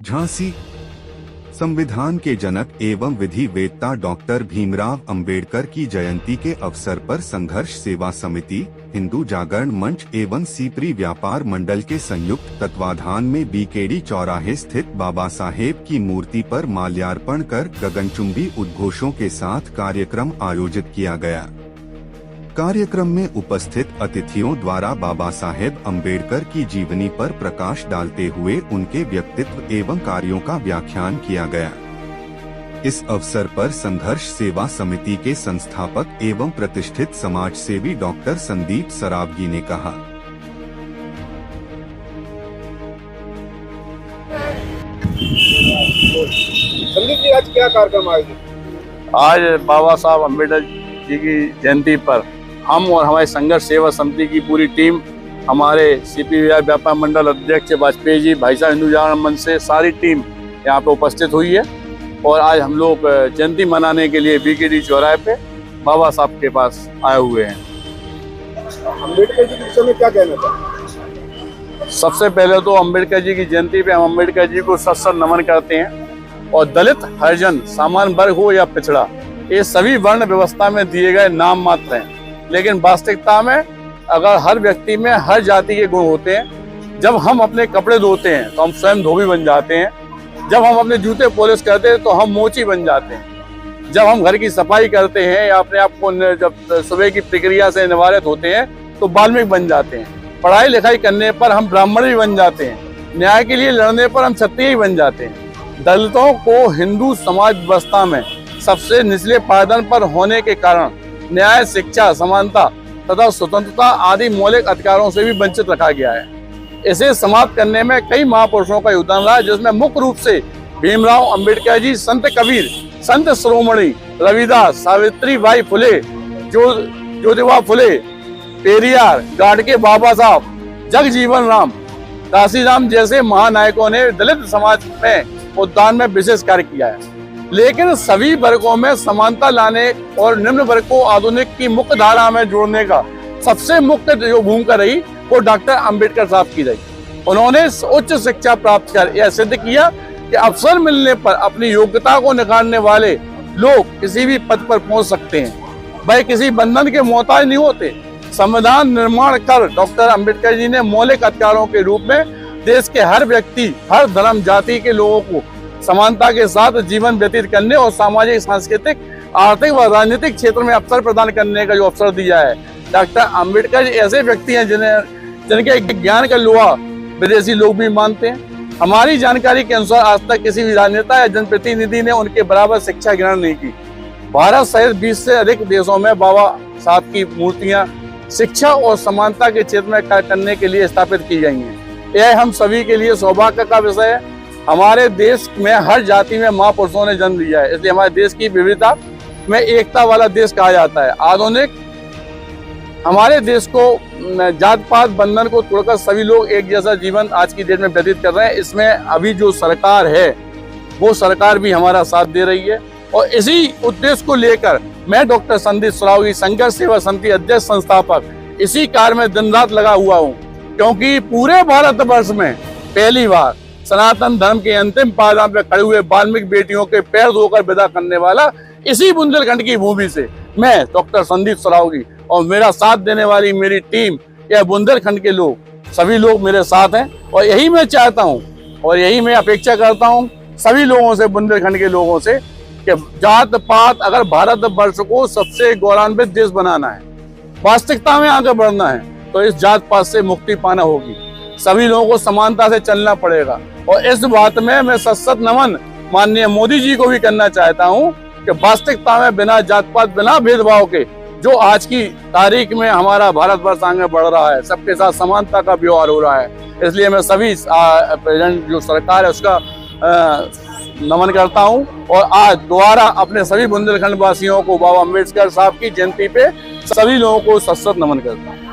झांसी। संविधान के जनक एवं विधि वेत्ता डॉक्टर भीमराव अंबेडकर की जयंती के अवसर पर संघर्ष सेवा समिति, हिंदू जागरण मंच एवं सीपरी व्यापार मंडल के संयुक्त तत्वाधान में बीकेडी चौराहे स्थित बाबा साहेब की मूर्ति पर माल्यार्पण कर गगनचुंबी उद्घोषों के साथ कार्यक्रम आयोजित किया गया। कार्यक्रम में उपस्थित अतिथियों द्वारा बाबा साहेब अंबेडकर की जीवनी पर प्रकाश डालते हुए उनके व्यक्तित्व एवं कार्यों का व्याख्यान किया गया। इस अवसर पर संघर्ष सेवा समिति के संस्थापक एवं प्रतिष्ठित समाज सेवी डॉक्टर संदीप सरावगी ने कहा, संदीप जी, आज क्या कार्यक्रम आयोजित? आज बाबा साहब अम्बेडकर जी की जयंती पर हम और हमारे संघर्ष सेवा समिति की पूरी टीम, हमारे सीपी व्यापार मंडल अध्यक्ष वाजपेयी जी, भाई साहब हिंदू जागरण मंच से सारी टीम यहाँ पे उपस्थित हुई है और आज हम लोग जयंती मनाने के लिए बीकेडी चौराहे पे बाबा साहब के पास आए हुए हैं। अम्बेडकर जी के विषय में क्या कहना चाहते? सबसे पहले तो अम्बेडकर जी की जयंती पे हम अम्बेडकर जी को सत नमन करते हैं और दलित, हरिजन, सामान्य वर्ग हो या पिछड़ा, ये सभी वर्ण व्यवस्था में दिए गए नाम मात्र हैं, लेकिन वास्तविकता में अगर हर व्यक्ति में हर जाति के गुण होते हैं। जब हम अपने कपड़े धोते हैं तो हम स्वयं धोबी बन जाते हैं, जब हम अपने जूते पॉलिश करते हैं तो हम मोची बन जाते हैं, जब हम घर की सफाई करते हैं या अपने आप को जब सुबह की प्रक्रिया से निवारित होते हैं तो वाल्मीकि बन जाते हैं, पढ़ाई लिखाई करने पर हम ब्राह्मण भी बन जाते हैं, न्याय के लिए लड़ने पर हम क्षत्रिय बन जाते हैं। दलितों को हिंदू समाज व्यवस्था में सबसे निचले पायदान पर होने के कारण न्याय, शिक्षा, समानता तथा स्वतंत्रता आदि मौलिक अधिकारों से भी वंचित रखा गया है। इसे समाप्त करने में कई महापुरुषों का योगदान रहा है, जिसमें मुख्य रूप से भीमराव अंबेडकर जी, संत कबीर, संत शिरोमणि रविदास, सावित्रीबाई फुले, ज्योतिबा फुले, पेरियार, गाडगे बाबा साहब, जगजीवन राम, काशीराम जैसे महानायकों ने दलित समाज में उत्थान में विशेष कार्य किया है। लेकिन सभी वर्गों में समानता लाने और निम्न वर्ग को आधुनिक की मुख्य धारा में जोड़ने का सबसे मुख्य जो भूमिका रही वो डॉक्टर अंबेडकर साहब की रही। उन्होंने उच्च शिक्षा प्राप्त कर यह सिद्ध किया कि अवसर मिलने पर अपनी योग्यता को निखारने वाले लोग किसी भी पद पर पहुंच सकते हैं, वह किसी बंधन के मोहताज नहीं होते। संविधान निर्माण कर डॉक्टर अंबेडकर जी ने मौलिक अधिकारों के रूप में देश के हर व्यक्ति, हर धर्म, जाति के लोगों को समानता के साथ जीवन व्यतीत करने और सामाजिक, सांस्कृतिक, आर्थिक व राजनीतिक क्षेत्र में अवसर प्रदान करने का जो अवसर दिया है। डॉक्टर अंबेडकर जी ऐसे व्यक्ति हैं जिनके ज्ञान का लोहा विदेशी लोग भी मानते हैं। हमारी जानकारी के अनुसार आज तक किसी भी राजनेता या जनप्रतिनिधि ने उनके बराबर शिक्षा ग्रहण नहीं की। भारत सहित 20 से अधिक देशों में बाबा साहब की मूर्तियां शिक्षा और समानता के क्षेत्र में कार्य करने के लिए स्थापित की गई हैं। यह हम सभी के लिए सौभाग्य का विषय है। हमारे देश में हर जाति में महापुरुषों ने जन्म लिया है, इसलिए हमारे देश की विविधता में एकता वाला देश कहा जाता है। आधुनिक हमारे देश को जात पात बंधन को तोड़कर सभी लोग एक जैसा जीवन आज की डेट में व्यतीत कर रहे हैं। इसमें अभी जो सरकार है वो सरकार भी हमारा साथ दे रही है और इसी उद्देश्य को लेकर मैं डॉक्टर संदीप सरावगी, संघर्ष सेवा समिति अध्यक्ष, संस्थापक, इसी कार्य में दिन रात लगा हुआ हूँ, क्योंकि पूरे भारतवर्ष में पहली बार सनातन धर्म के अंतिम पायदान पर खड़े हुए वाल्मीकि बेटियों के पैर धोकर विदा करने वाला इसी बुंदेलखंड की भूमि से मैं डॉक्टर संदीप सरावगी और मेरा साथ देने वाली मेरी टीम, यह बुंदेलखंड के लोग, सभी लोग मेरे साथ हैं और यही मैं चाहता हूं और यही मैं अपेक्षा करता हूं सभी लोगों से, बुंदेलखंड के लोगों से, कि जात पात अगर भारतवर्ष को सबसे गौरवान्वित देश बनाना है, वास्तविकता में आगे बढ़ना है, तो इस जात पात से मुक्ति पाना होगी। सभी लोगों को समानता से चलना पड़ेगा और इस बात में मैं सत नमन माननीय मोदी जी को भी करना चाहता हूं कि वास्तविकता में बिना जात पात, बिना भेदभाव के जो आज की तारीख में हमारा भारतवर्ष आगे बढ़ रहा है, सबके साथ समानता का व्यवहार हो रहा है। इसलिए मैं सभी प्रेजेंट जो सरकार है उसका नमन करता हूं और आज दोबारा अपने सभी बुंदेलखंड वासियों को बाबा अम्बेडकर साहब की जयंती पे सभी लोगों को सत नमन करता हूं।